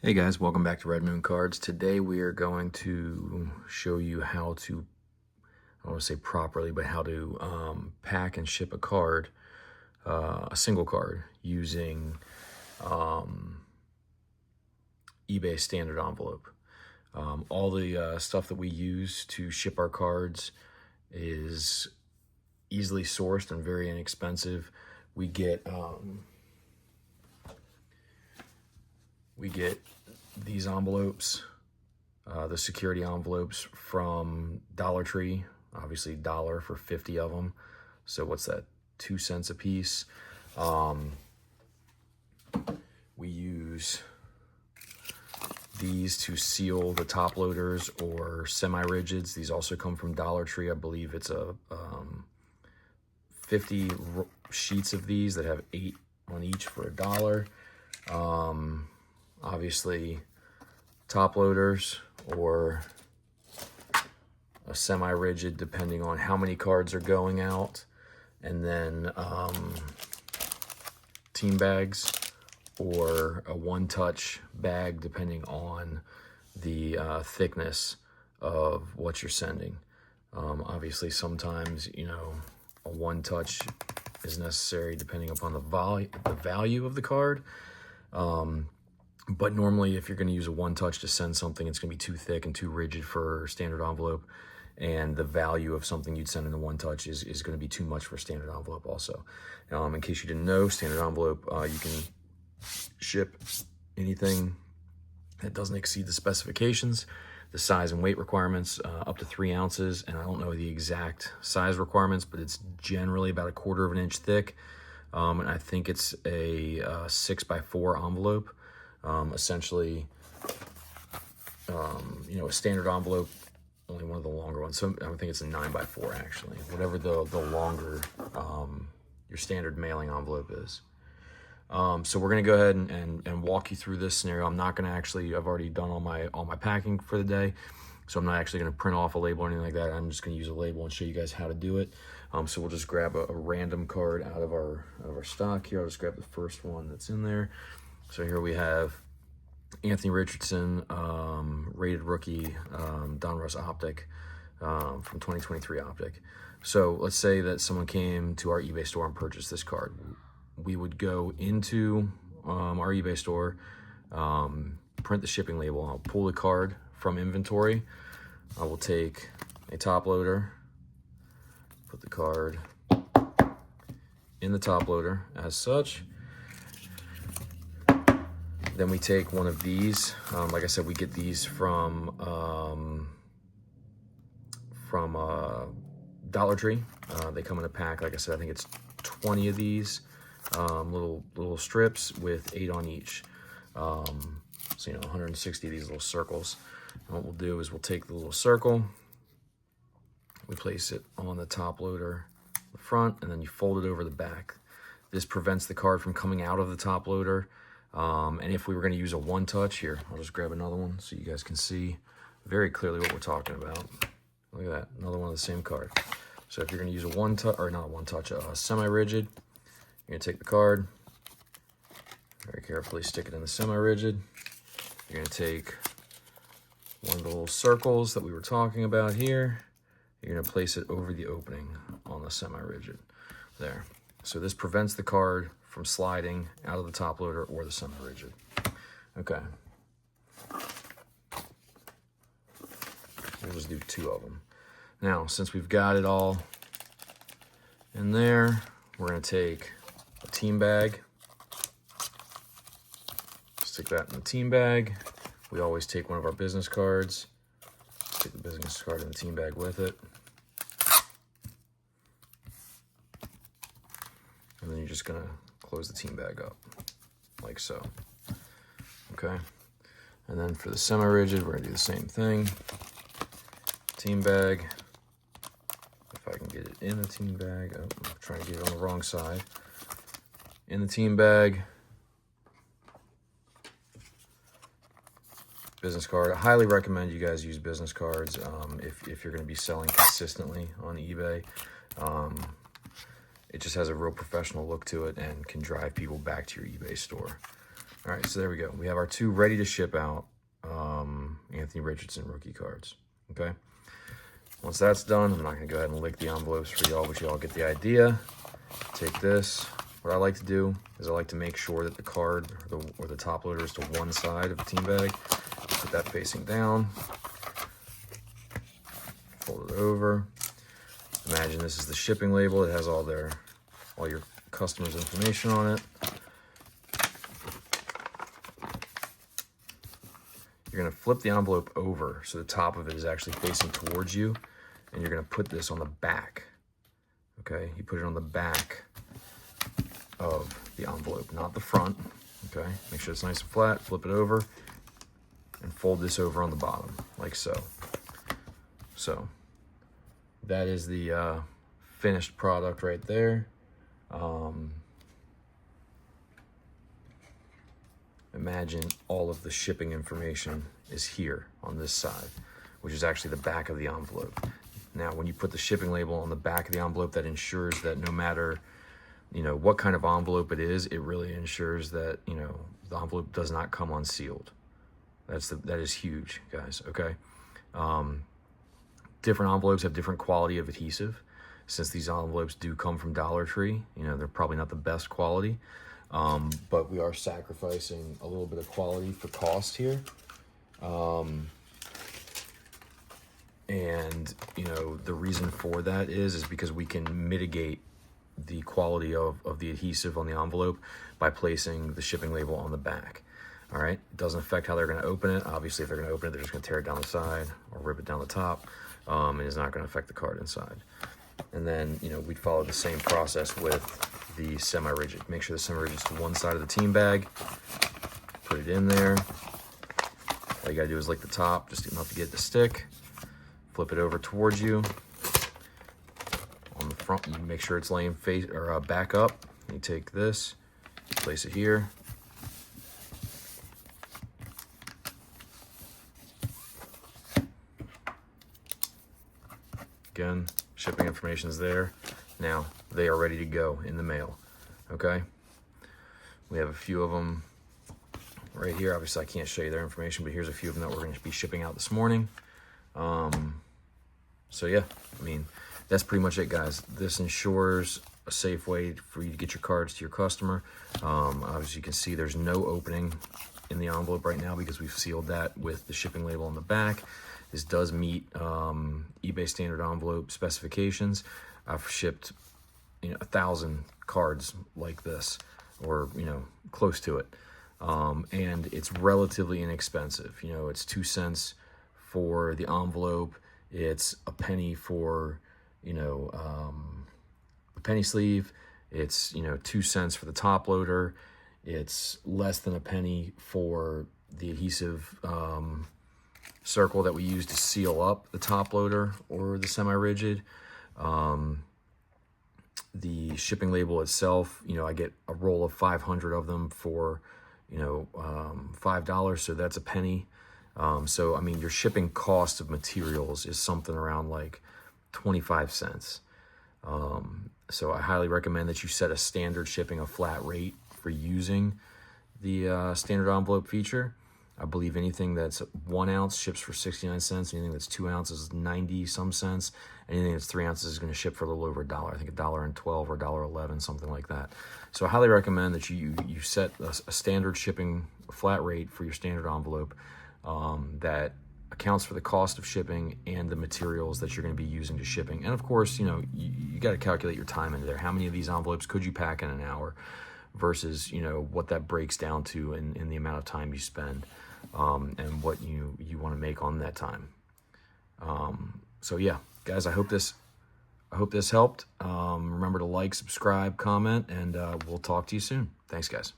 Hey guys, welcome back to Red Moon Cards. Today we are going to show you how to, I don't want to say properly, but how to pack and ship a card, a single card, using eBay standard envelope. All the stuff that we use to ship our cards is easily sourced and very inexpensive. We get these envelopes, the security envelopes from Dollar Tree, obviously $1 for 50 of them. So what's that, 2 cents a piece? We use these to seal the top loaders or semi-rigids. These also come from Dollar Tree. I believe it's a 50 sheets of these that have 8 on each for $1. Obviously, top loaders or a semi-rigid depending on how many cards are going out, and then team bags or a one-touch bag depending on the thickness of what you're sending. Obviously, sometimes, you know, a one-touch is necessary depending upon the value of the card. But normally, if you're going to use a one-touch to send something, it's going to be too thick and too rigid for standard envelope. And the value of something you'd send in a one-touch is going to be too much for standard envelope also. In case you didn't know, standard envelope, you can ship anything that doesn't exceed the specifications, the size and weight requirements, up to 3 ounces. And I don't know the exact size requirements, but it's generally about 1/4 of an inch thick. And I think it's a 6x4 envelope. Essentially, you know, a standard envelope, only one of the longer ones. So I think it's a 9x4 actually, whatever the longer your standard mailing envelope is. So we're gonna go ahead and walk you through this scenario. I'm not gonna actually, I've already done all my packing for the day, so I'm not actually gonna print off a label or anything like that. I'm just gonna use a label and show you guys how to do it. So we'll just grab a random card out of our stock here. I'll just grab the first one that's in there. So here we have Anthony Richardson, rated rookie, Donruss Optic, from 2023 Optic. So let's say that someone came to our eBay store and purchased this card. We would go into our eBay store, print the shipping label. I'll pull the card from inventory. I will take a top loader, put the card in the top loader as such. Then we take one of these. Like I said, we get these from Dollar Tree. They come in a pack. Like I said, I think it's 20 of these little strips with 8 on each. So, you know, 160 of these little circles. And what we'll do is we'll take the little circle, we place it on the top loader, the front, and then you fold it over the back. This prevents the card from coming out of the top loader. And if we were going to use a one-touch, here, I'll just grab another one so you guys can see very clearly what we're talking about. Look at that, another one of the same card. So if you're going to use a one-touch, or not a one-touch, a semi-rigid, you're going to take the card, very carefully stick it in the semi-rigid. You're going to take one of the little circles that we were talking about here. You're going to place it over the opening on the semi-rigid. There. So this prevents the card from sliding out of the top loader or the semi-rigid. Okay. We'll just do 2 of them. Now, since we've got it all in there, we're going to take a team bag. Stick that in the team bag. We always take one of our business cards. Stick the business card in the team bag with it. And then you're just going to close the team bag up, like so. Okay. And then for the semi-rigid, we're going to do the same thing. Team bag. If I can get it in the team bag. Oh, I'm trying to get it on the wrong side. In the team bag. Business card. I highly recommend you guys use business cards if you're going to be selling consistently on eBay. It just has a real professional look to it and can drive people back to your eBay store. All right, so there we go. We have our 2 ready to ship out Anthony Richardson rookie cards, okay? Once that's done, I'm not gonna go ahead and lick the envelopes for y'all, but y'all get the idea. Take this. What I like to do is I like to make sure that the card or the top loader is to one side of the team bag. Put that facing down. Fold it over. Imagine this is the shipping label. It has all your customer's information on it. You're gonna flip the envelope over so the top of it is actually facing towards you, and you're gonna put this on the back. Okay, you put it on the back of the envelope, not the front. Okay, make sure it's nice and flat. Flip it over and fold this over on the bottom, like so. So that is the finished product right there. Imagine all of the shipping information is here on this side, which is actually the back of the envelope. Now, when you put the shipping label on the back of the envelope, that ensures that no matter, you know, what kind of envelope it is, it really ensures that, you know, the envelope does not come unsealed. That is huge, guys, okay? Different envelopes have different quality of adhesive. Since these envelopes do come from Dollar Tree, you know, they're probably not the best quality. But we are sacrificing a little bit of quality for cost here. And, you know, the reason for that is because we can mitigate the quality of the adhesive on the envelope by placing the shipping label on the back. All right, it doesn't affect how they're going to open it. Obviously, if they're going to open it, they're just going to tear it down the side or rip it down the top. And it's not going to affect the card inside. And then, you know, we'd follow the same process with the semi-rigid. Make sure the semi-rigid is to one side of the team bag. Put it in there. All you gotta do is lick the top, just enough to get it to stick. Flip it over towards you. On the front, you make sure it's laying face or back up. You take this, place it here. Again, shipping information is there. Now, they are ready to go in the mail, okay? We have a few of them right here. Obviously, I can't show you their information, but here's a few of them that we're going to be shipping out this morning. So, yeah, I mean, that's pretty much it, guys. This ensures a safe way for you to get your cards to your customer. Obviously, you can see there's no opening in the envelope right now because we've sealed that with the shipping label on the back. This does meet eBay standard envelope specifications. I've shipped, you know, 1,000 cards like this, or, you know, close to it. And it's relatively inexpensive. You know, it's 2 cents for the envelope. It's a penny for, you know, the penny sleeve. It's, you know, 2 cents for the top loader. It's less than a penny for the adhesive circle that we use to seal up the top loader or the semi-rigid. The shipping label itself, you know, I get a roll of 500 of them for, you know, $5, so that's a penny. So, I mean, your shipping cost of materials is something around like 25 cents. So I highly recommend that you set a standard shipping, a flat rate for using the standard envelope feature. I believe anything that's 1 ounce ships for 69 cents. Anything that's 2 ounces is 90 some cents. Anything that's 3 ounces is going to ship for a little over $1. I think $1.12 or $1.11, something like that. So I highly recommend that you set a standard shipping flat rate for your standard envelope that accounts for the cost of shipping and the materials that you're going to be using to shipping. And of course, you know, you got to calculate your time into there. How many of these envelopes could you pack in an hour versus, you know, what that breaks down to in the amount of time you spend. And what you want to make on that time. So yeah, guys, I hope this helped. Remember to like, subscribe, comment, and we'll talk to you soon. Thanks, guys.